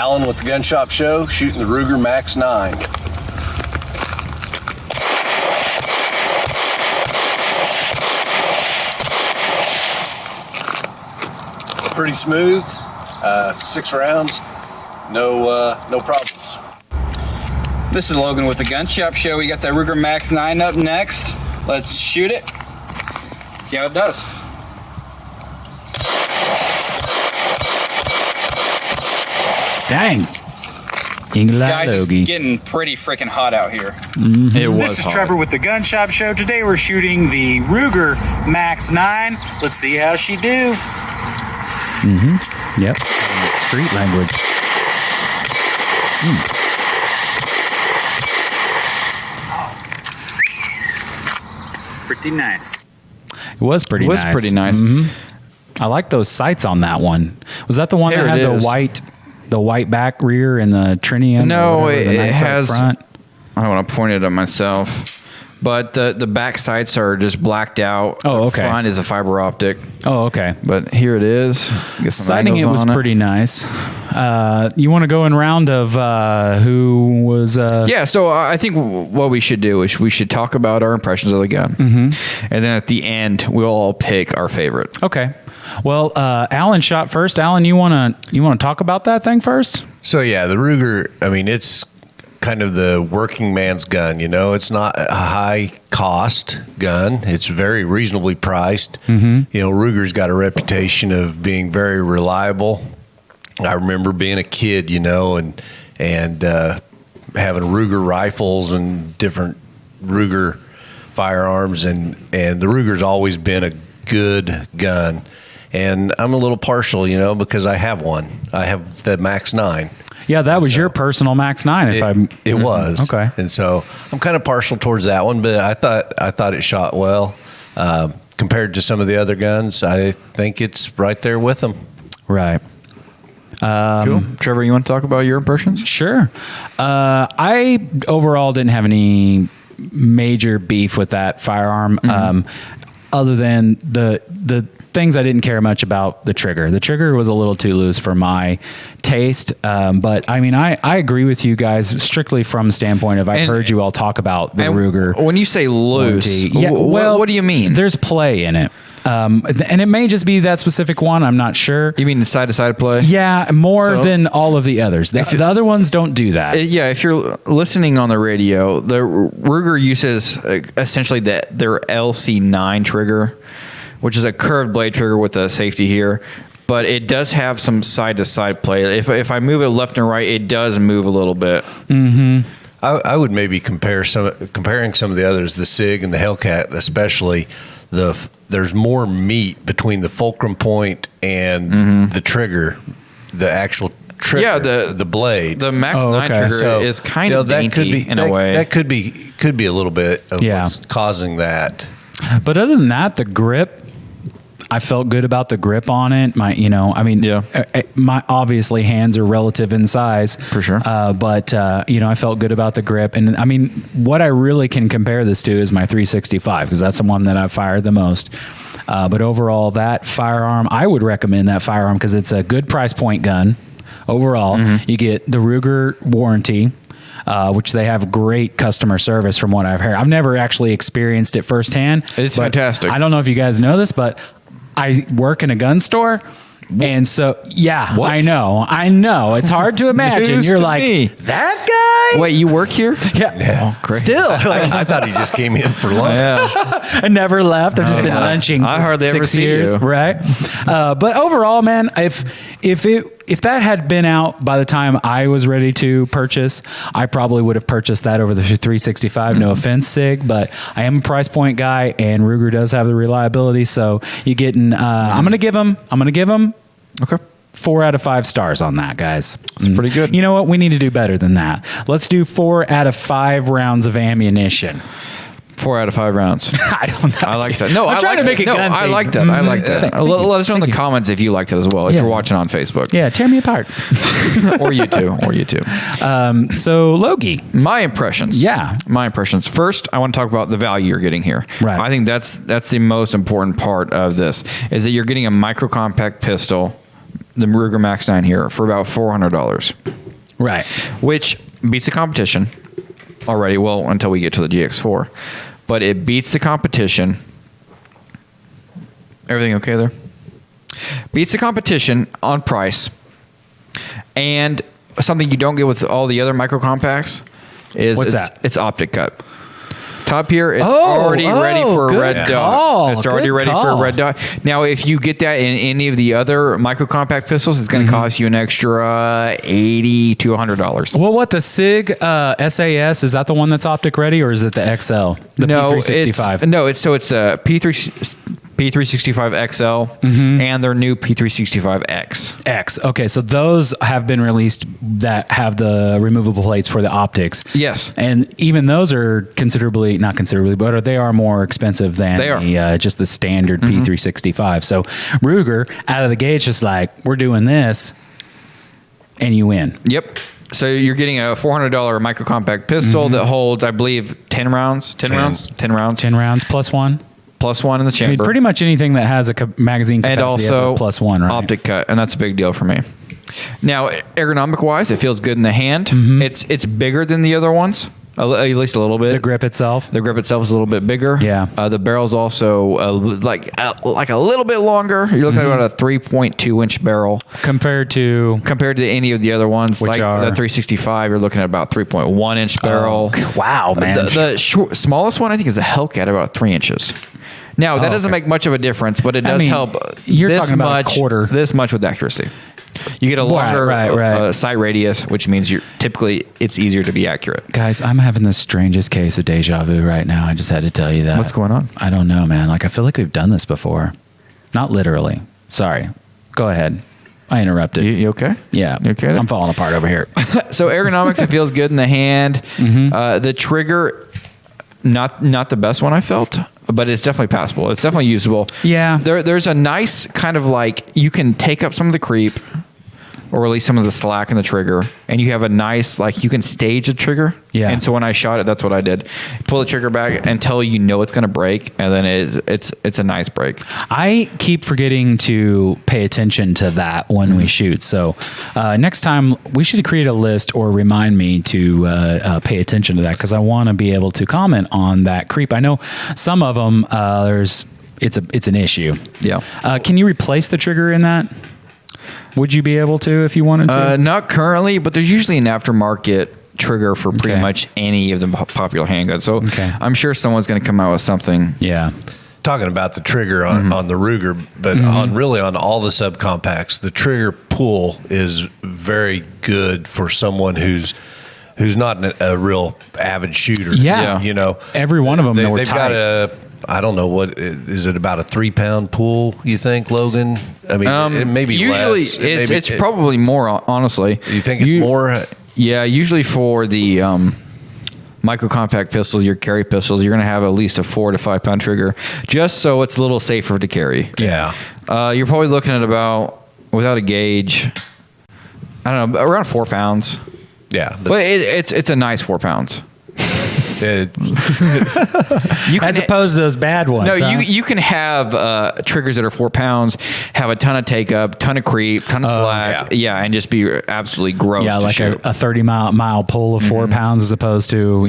Alan with the Gun Shop Show, shooting the Ruger Max-9. Pretty smooth, 6 rounds, no problems. This is Logan with the Gun Shop Show. We got that Ruger Max-9 up next. Let's shoot it, see how it does. Dang. Guys, it's getting pretty freaking hot out here. Mm-hmm. It was This is Trevor with the Gun Shop Show. Today we're shooting the Ruger Max-9. Let's see how she do. Yep. It's street language. Pretty nice. It was pretty nice. I like those sights on that one. Was that the one that had the white back rear and the trinium? No, it has front. I don't want to point it at myself, but the back sights are just blacked out. Oh, okay. The front is a fiber optic. Oh, okay. But here it is. Sighting it was pretty nice. You want to go in round of who was... Yeah, so I think what we should do is we should talk about our impressions of the gun. And then at the end, we'll all pick our favorite. Okay. Well, Alan shot first. Alan, you want to talk about that thing first? So yeah, the Ruger, I mean, it's kind of the working man's gun, you know. It's not a high cost gun. It's very reasonably priced. You know, Ruger's got a reputation of being very reliable. I remember being a kid, you know, and having Ruger rifles and different Ruger firearms, and the Ruger's always been a good gun. And I'm a little partial, you know, because I have one. I have the Max-9. Yeah, that was your personal Max-9. It was. Okay. And so I'm kind of partial towards that one, but I thought it shot well. Compared to some of the other guns, I think it's right there with them. Right. Cool. Trevor, you want to talk about your impressions? Sure. I overall didn't have any major beef with that firearm, other than the things I didn't care much about the trigger. The trigger was a little too loose for my taste. But I mean, I agree with you guys strictly from the standpoint of I've heard you all talk about the Ruger. When you say loose, yeah, well, what do you mean? There's play in it. And it may just be that specific one. I'm not sure. You mean the side-to-side play? Yeah, more than all of the others. The other ones don't do that. Yeah, if you're listening on the radio, the Ruger uses essentially their LC9 trigger, which is a curved blade trigger with a safety here. But it does have some side-to-side play. If I move it left and right, it does move a little bit. I would maybe comparing some of the others, the Sig and the Hellcat especially. There's more meat between the fulcrum point and the trigger, the actual trigger, yeah, the blade. The Max-9 trigger is kind of dainty in a way. That could be a little bit of what's causing that. But other than that, the grip, I felt good about the grip on it. My obviously hands are relative in size for sure. But I felt good about the grip. And I mean, what I really can compare this to is my 365, because that's the one that I've fired the most. But overall, that firearm, I would recommend that firearm because it's a good price point gun. Overall, you get the Ruger warranty, which they have great customer service from what I've heard. I've never actually experienced it firsthand. It's fantastic. I don't know if you guys know this, but I work in a gun store. And so, yeah, what? I know. It's hard to imagine. You're like, that guy? Wait, you work here? Yeah. Oh, great. Still. I thought he just came in for lunch. I never left. I've just been lunching I hardly ever 6 see years, you. right? But overall, man, if that had been out by the time I was ready to purchase, I probably would have purchased that over the 365. No offense, Sig, but I am a price point guy, and Ruger does have the reliability. So you getting? I'm gonna give them. Okay. 4 out of 5 stars on that, guys. It's pretty good. You know what? We need to do better than that. Let's do 4 out of 5 rounds of ammunition. 4 out of 5 rounds. I don't know. I like that. No, I'm trying to make a gun I thing. like that. I like that. Let us know in the you. comments if you like that as well. If you're watching on Facebook. Yeah, tear me apart. or YouTube. So Logie, my impressions. Yeah, my impressions. First, I want to talk about the value you're getting here. Right. I think that's the most important part of this is that you're getting a micro compact pistol the Ruger Max-9 here for about $400. Right. Which beats the competition already. Well, until we get to the GX4. But it beats the competition. Everything okay there? Beats the competition on price. And something you don't get with all the other micro compacts is What's that? It's optic cut. Top here, it's already ready for a red dot. It's already ready for a red dot. Now, if you get that in any of the other micro compact pistols, it's going to cost you an extra $80 to $100. Well, what the Sig SAS, is that the one that's optic ready, or is it the XL? The P365. It's the P365 XL and their new P365X. X. Okay, so those have been released that have the removable plates for the optics. Yes. And even those are not considerably, but they are more expensive than just the standard P365. So Ruger, out of the gate, just like, we're doing this, and you win. Yep. So you're getting a $400 micro compact pistol that holds, I believe, 10 rounds. 10 rounds. 10 rounds Plus one. Plus one in the chamber. I mean, pretty much anything that has a magazine capacity and also has a plus one, right? optic cut, and that's a big deal for me. Now, ergonomic wise, it feels good in the hand. It's bigger than the other ones, at least a little bit. The grip itself. The grip itself is a little bit bigger. Yeah. The barrel's also like a little bit longer. You're looking at about a 3.2 inch barrel compared to any of the other ones. Which like are? the 365, you're looking at about 3.1 inch barrel. Wow, man. The smallest one I think is the Hellcat, about 3 inches. Now, that doesn't make much of a difference, but it does help. You're talking about a quarter. This much with accuracy. You get a longer sight radius, which means it's easier to be accurate. Guys, I'm having the strangest case of deja vu right now. I just had to tell you that. What's going on? I don't know, man. Like, I feel like we've done this before. Not literally. Sorry. Go ahead. I interrupted. You okay? Yeah. You okay? I'm falling apart over here. So ergonomics, it feels good in the hand. The trigger, not the best one I felt, but it's definitely passable. It's definitely usable. Yeah. There's a nice kind of like, you can take up some of the creep or release some of the slack in the trigger, and you have a nice, like, you can stage the trigger. Yeah. And so when I shot it, that's what I did. Pull the trigger back until you know it's going to break, and then it's a nice break. I keep forgetting to pay attention to that when we shoot. So next time we should create a list or remind me to pay attention to that, because I want to be able to comment on that creep. I know some of them it's an issue. Yeah. Can you replace the trigger in that? Would you be able to if you wanted to? Not currently, but there's usually an aftermarket trigger for pretty much any of the popular handguns. So I'm sure someone's going to come out with something. Yeah. Talking about the trigger on the Ruger, but on all the subcompacts, the trigger pull is very good for someone who's not a real avid shooter. Yeah. You know, every one of them, they've got I don't know, what is it, about a 3-pound pull, you think, Logan? I mean, it may be usually less. it's probably more, honestly. You think it's more? Yeah, usually for the micro compact pistols, your carry pistols, you're going to have at least a 4 to 5 pound trigger, just so it's a little safer to carry. Yeah. You're probably looking at about, without a gauge, I don't know, around 4 pounds. Yeah. But it's a nice 4 pounds. As opposed to those bad ones. No, you can have triggers that are 4 pounds, have a ton of take up, ton of creep, ton of slack, and just be absolutely gross. Yeah, to like shoot. a 30-mile pull of 4 pounds as opposed to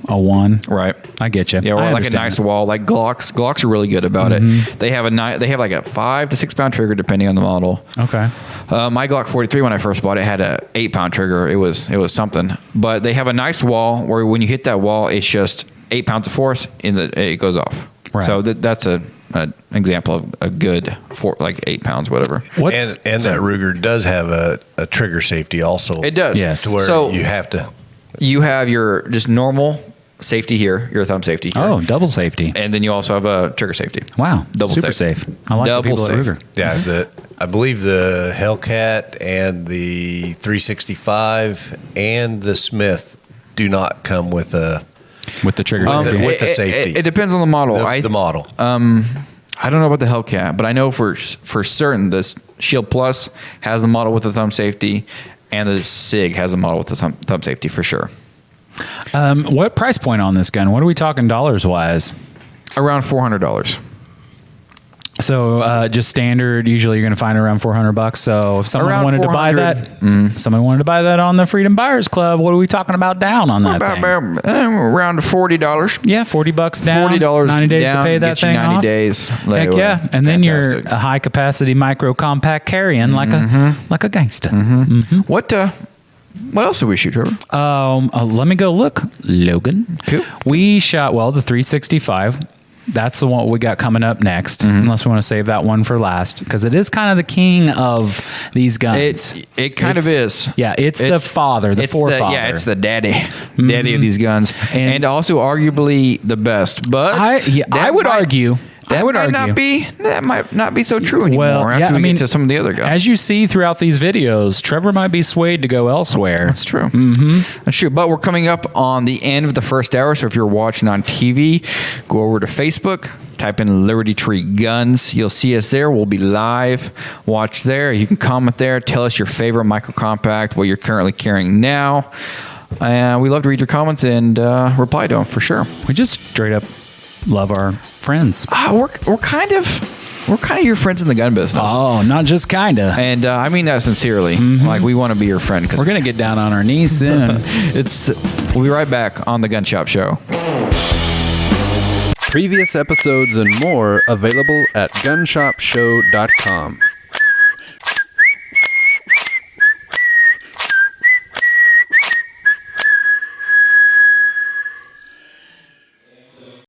a 1. Right. I get you. Yeah, or like a nice wall, like Glocks. Glocks are really good about it. They have like a 5 to 6 pound trigger depending on the model. Okay. My Glock 43, when I first bought it, had a 8 pound trigger. It was something. But they have a nice wall where when you hit that wall, it's just 8 pounds of force and it goes off. Right. So that's an example of a good 8 pounds, whatever. And that Ruger does have a trigger safety also. It does. Yes. To where you have to. You have your just normal safety here, your thumb safety here. Oh, double safety. And then you also have a trigger safety. Wow. Double Super safe. I like Double the people safe. at Ruger. Yeah, I believe the Hellcat and the 365 and the Smith do not come with the trigger safety. with the safety. It depends on the model. The model. I don't know about the Hellcat, but I know for certain this Shield Plus has the model with the thumb safety, and the Sig has a model with the thumb safety for sure. What price point on this gun? What are we talking dollars wise? Around $400. So just standard. Usually, you're going to find it around $400. So if someone Around wanted to buy 400. that, someone wanted to buy that on the Freedom Buyers Club, what are we talking about down on that thing? Around $40. Yeah, $40 down. $40 90 days down, to pay that get you thing 90 off. days. Heck yeah, and then you're Fantastic. a high capacity micro compact carrying like a gangster. What else did we shoot, Trevor? Let me go look, Logan. Cool. We shot the 365. That's the one we got coming up next. Unless we want to save that one for last, because it is kind of the king of these guns. It kind of is. Yeah, it's the father, the forefather. It's the daddy of these guns, and also arguably the best. But I would argue. That might not be so true anymore. Well, after we get to some of the other guns. As you see throughout these videos, Trevor might be swayed to go elsewhere. That's true. That's true. But we're coming up on the end of the first hour, so if you're watching on TV, go over to Facebook, type in Liberty Tree Guns. You'll see us there. We'll be live. Watch there. You can comment there. Tell us your favorite micro compact, what you're currently carrying now. We love to read your comments and reply to them for sure. We just straight up love our friends. We're kind of your friends in the gun business. Oh, not just kinda. And I mean that sincerely. Like, we want to be your friend. We're gonna get down on our knees soon. We'll be right back on the Gun Shop Show. Previous episodes and more available at gunshopshow.com.